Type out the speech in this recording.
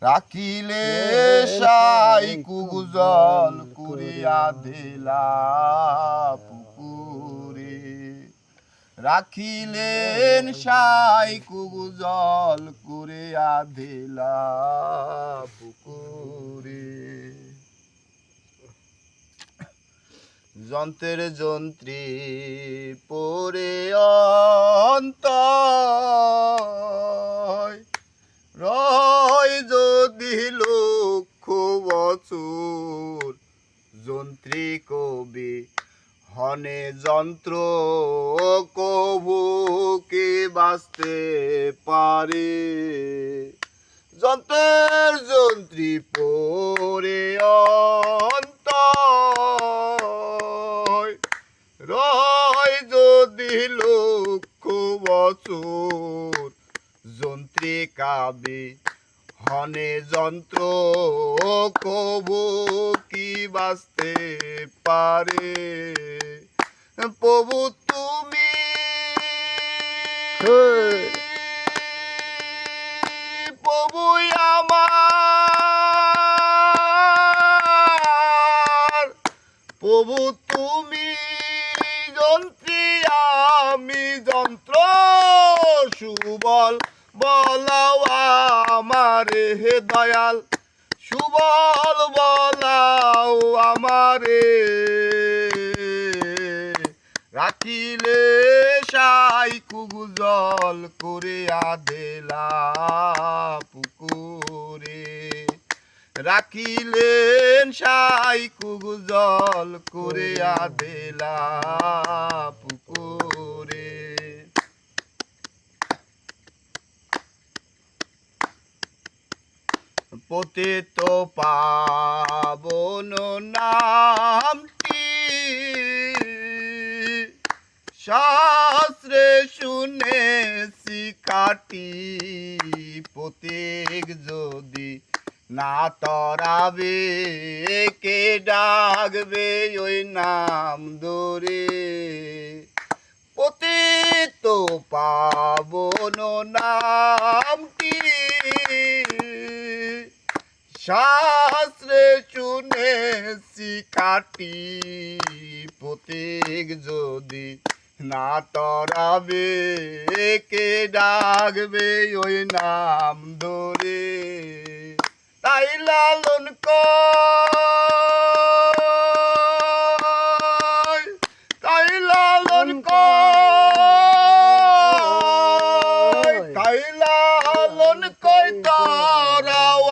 রাখিলে সাই কুগুজল করিয়া দিলা পুকুরে রাখিলেন সাই কুগুজল করিয়া দিলা পুকুরে যন্ত্রের যন্ত্রী পরে অন্তর রয় যদি লক্ষ বছর যন্ত্রী কবি হনে যন্ত্র কবু কে বাঁচতে পারে যন্ত্রের যন্ত্রী পরে অন্তর রয় যদি লক্ষ বছর যন্ত্রী কাবি হনে যন্ত্র কবু কি বাঁচতে পারে প্রভু তুমি প্রভু আমার প্রভু তুমি যন্ত্রী আমি যন্ত্র সুবল বলাও আমারে হে দয়াল সুবল বলাও আমারে রাখিলে সাই কুগুজল করিয়া দিলা পুকুরে রাখিলেন সাই কুগুজল করিয়া দিলা পুকুরে পতিত পাবন নামটি শাস্ত্রে শুনেছি খাটি পতিক যদি না তরাবে কে ডাকবে ওই নাম ধরে পতিত পাবন নামটি শাস্ত্রে শুনেছি খাটি পতিক যদি না তরাবে কে ডাকবে ওই নাম ধরে তাই লালন কর